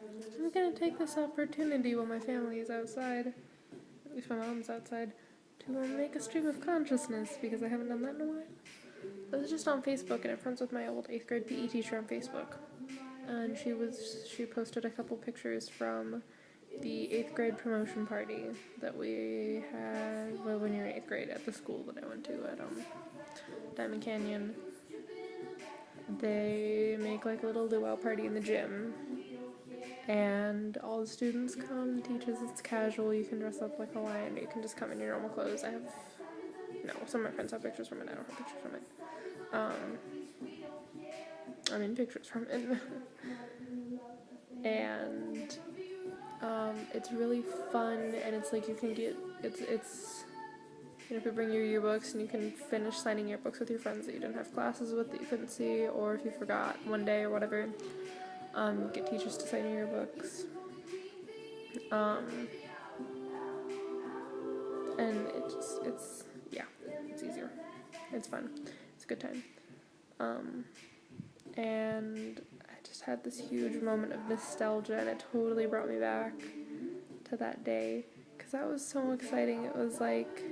I'm gonna take this opportunity while my family is outside, at least my mom's outside, to make a stream of consciousness because I haven't done that in a while. I was just on Facebook and I'm friends with my old 8th grade PE teacher on Facebook. And she posted a couple pictures from the 8th grade promotion party that we had, well, when you were in 8th grade at the school that I went to at Diamond Canyon. They make like a little luau party in the gym, and all the students come. Teachers, it's casual. You can dress up like a lion, or you can just come in your normal clothes. Some of my friends have pictures from it. I don't have pictures from it. Pictures from it. And it's really fun, and it's like you can get it's if you bring your yearbooks and you can finish signing yearbooks with your friends that you didn't have classes with that you couldn't see, or if you forgot one day or whatever, get teachers to sign your yearbooks. And it's easier. It's fun. It's a good time. And I just had this huge moment of nostalgia, and it totally brought me back to that day, because that was so exciting. It was like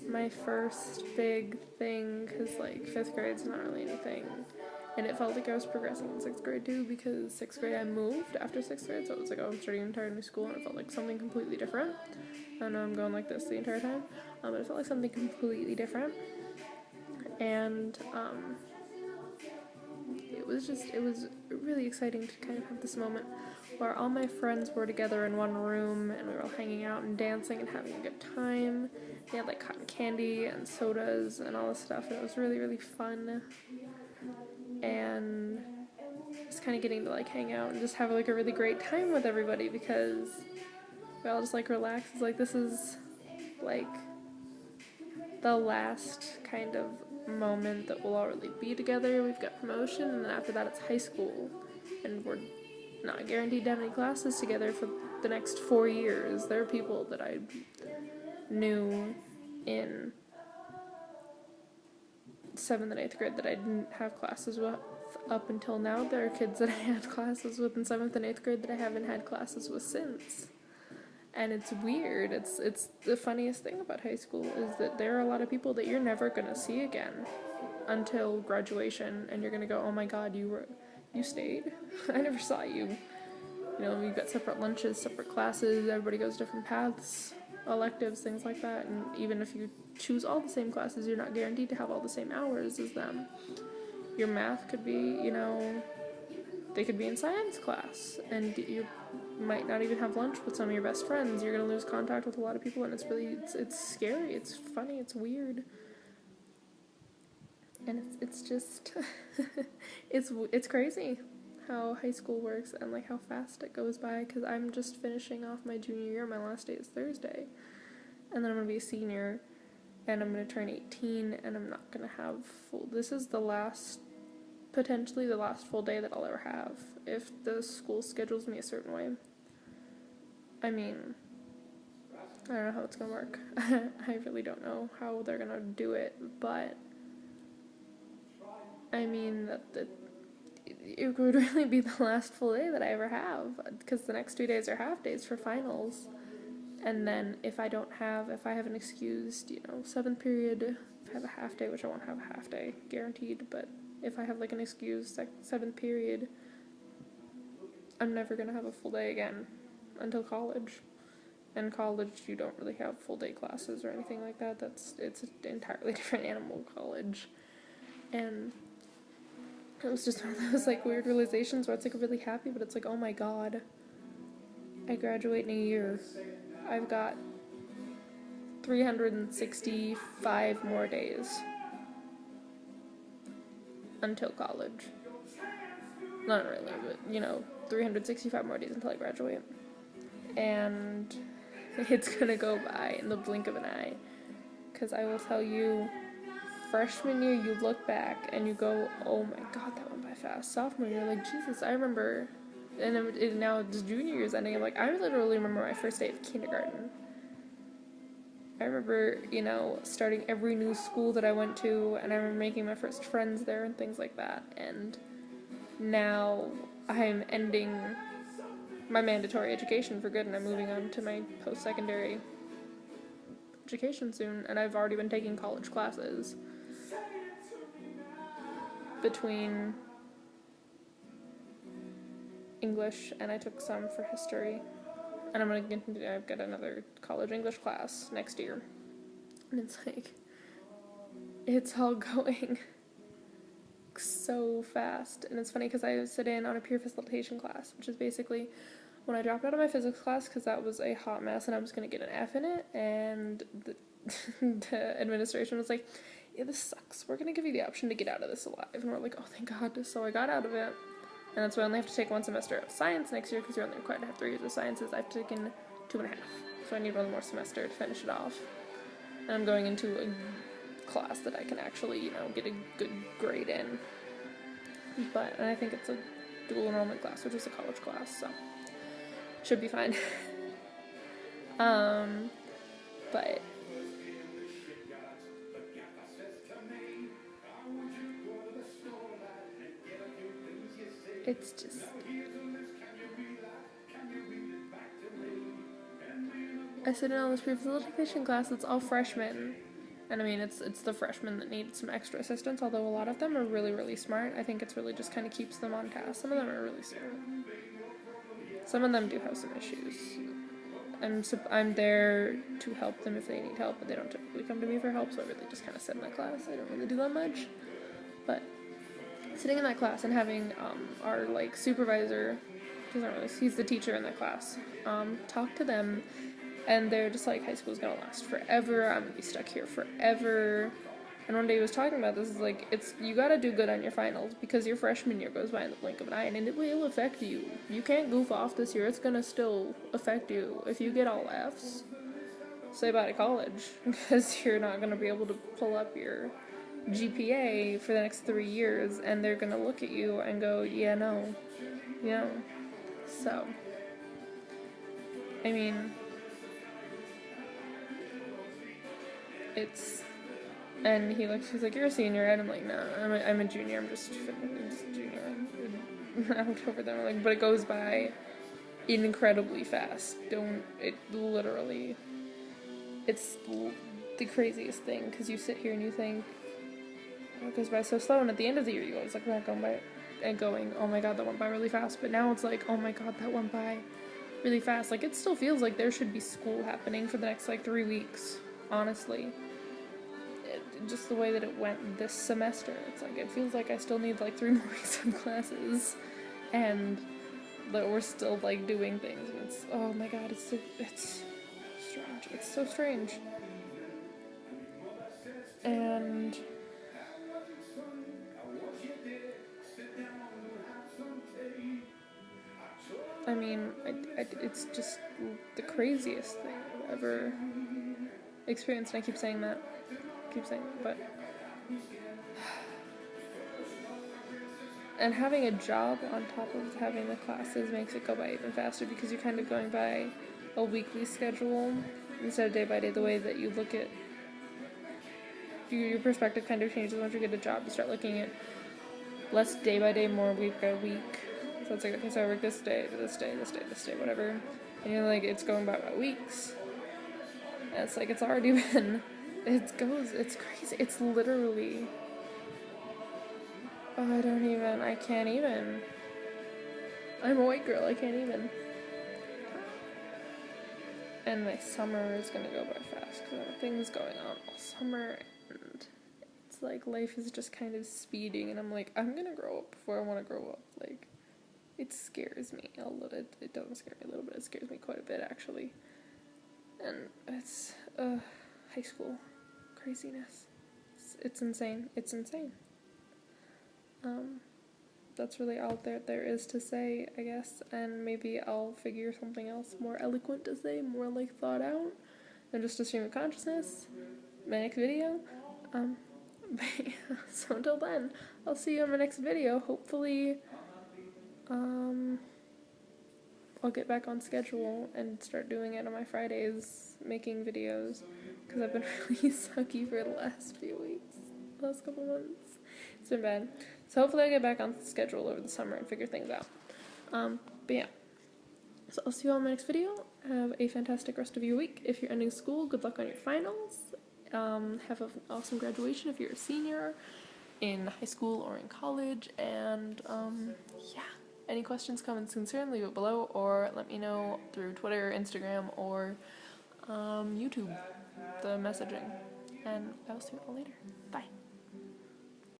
my first big thing, because like 5th grade's not really anything, and it felt like I was progressing in 6th grade too, because 6th grade I moved after 6th grade, so it was like I was starting an entire new school, and it felt like something completely different. I know I'm going like this the entire time, but it felt like something completely different, and it was really exciting to kind of have this moment where all my friends were together in one room, and we were all hanging out and dancing and having a good time. They had like cotton candy and sodas and all this stuff, and it was really, really fun. And just kind of getting to like hang out and just have like a really great time with everybody, because we all just like relax. It's like this is like the last kind of moment that we'll all really be together. We've got promotion, and then after that it's high school, and we're not guaranteed to have any classes together for the next 4 years. There are people that I knew in 7th and 8th grade that I didn't have classes with up until now. There are kids that I had classes with in 7th and 8th grade that I haven't had classes with since. And it's weird. It's the funniest thing about high school is that there are a lot of people that you're never gonna see again until graduation, and you're gonna go, oh my god, you stayed? I never saw you. You know, we've got separate lunches, separate classes, everybody goes different paths, electives, things like that, and even if you choose all the same classes, you're not guaranteed to have all the same hours as them. Your math could be, they could be in science class, and you might not even have lunch with some of your best friends. You're going to lose contact with a lot of people, and it's scary, it's funny, it's weird. And it's just, it's crazy how high school works and like how fast it goes by, because I'm just finishing off my junior year. My last day is Thursday, and then I'm going to be a senior, and I'm going to turn 18, and I'm not going to have this is potentially the last full day that I'll ever have if the school schedules me a certain way. I mean, I don't know how it's going to work. I really don't know how they're going to do it, but I mean, that it would really be the last full day that I ever have, because the next 2 days are half days for finals. And then if I have an excused, 7th period, if I have a half day, which I won't have a half day guaranteed, but if I have like an excused 7th period, I'm never going to have a full day again until college. And college, you don't really have full day classes or anything like that. It's an entirely different animal, college. And it was just one of those like weird realizations where it's like really happy, but it's like, oh my god, I graduate in a year. I've got 365 more days until college. Not really, but 365 more days until I graduate. And it's gonna go by in the blink of an eye. Because I will tell you, freshman year you look back and you go, oh my god, that went by fast. Sophomore year, like, Jesus, I remember, and then now it's junior year's ending, I'm like, I literally remember my first day of kindergarten. I remember, starting every new school that I went to, and I remember making my first friends there and things like that. And now I'm ending my mandatory education for good, and I'm moving on to my post-secondary education soon, and I've already been taking college classes between English, and I took some for history, and I've got another college English class next year, and it's like, it's all going so fast. And it's funny because I sit in on a peer facilitation class, which is basically when I dropped out of my physics class because that was a hot mess and I was going to get an F in it, and the administration was like, yeah, this sucks, we're going to give you the option to get out of this alive. And we're like, oh, thank God. So I got out of it, and that's why I only have to take one semester of science next year because you're only required to have 3 years of sciences. I've taken 2.5, so I need one more semester to finish it off, and I'm going into a class that I can actually, get a good grade in. And I think it's a dual enrollment class, which is a college class, so should be fine. But it's just, I sit in on this pre-facilitation class. It's all freshmen. And I mean, it's the freshmen that need some extra assistance, although a lot of them are really, really smart. I think it's really just kind of keeps them on task. Some of them are really smart. Some of them do have some issues. I'm there to help them if they need help, but they don't typically come to me for help, so I really just kind of sit in that class. I don't really do that much. But sitting in that class and having our, supervisor, he's the teacher in that class, talk to them. And they're just like, high school's gonna last forever, I'm gonna be stuck here forever. And one day he was talking about this, is like, you gotta do good on your finals, because your freshman year goes by in the blink of an eye, and it will affect you. You can't goof off this year, it's gonna still affect you. If you get all F's, say bye to college, because you're not gonna be able to pull up your GPA for the next 3 years, and they're gonna look at you and go, yeah, no. So, I mean, and he's like, you're a senior, and I'm like, no, I'm a junior, I'm just a junior. I looked over there, like, but it goes by incredibly fast. It's the craziest thing, because you sit here and you think, oh, it goes by so slow, and at the end of the year, you go, it's like, not going by, and going, oh my God, that went by really fast, but now it's like, oh my God, that went by really fast. Like, it still feels like there should be school happening for the next, 3 weeks, honestly. Just the way that it went this semester, it's like, it feels like I still need 3 more weeks of classes, and that we're still doing things, and it's, oh my God, it's strange. It's so strange. And I mean, it's just the craziest thing I've ever experienced, and I keep saying that, but and having a job on top of having the classes makes it go by even faster, because you're kind of going by a weekly schedule instead of day by day. The way that you look at your perspective kind of changes once you get a job. You start looking at less day by day, more week by week. So it's like, okay, so I work this day, whatever, and you're like, it's going by weeks, and it's like, it's already been, it's crazy, it's literally, I can't even, I'm a white girl, I can't even. And my summer is gonna go by fast, because I have things going on all summer, and it's like, life is just kind of speeding, and I'm like, I'm gonna grow up before I want to grow up. It scares me a little. It doesn't scare me a little bit, it scares me quite a bit, actually. And it's, high school craziness. It's insane. That's really all there is to say, I guess, and maybe I'll figure something else more eloquent to say, more thought out, than just a stream of consciousness. My next video. So until then, I'll see you in my next video. Hopefully, I'll get back on schedule and start doing it on my Fridays, making videos, because I've been really sucky for the last couple months. It's been bad. So hopefully I'll get back on schedule over the summer and figure things out. But yeah. So I'll see you all in my next video. Have a fantastic rest of your week. If you're ending school, good luck on your finals. Have an awesome graduation if you're a senior in high school or in college. And yeah, any questions, comments, concerns, leave it below, or let me know through Twitter, Instagram, or YouTube, the messaging. And I'll see you all later. Bye.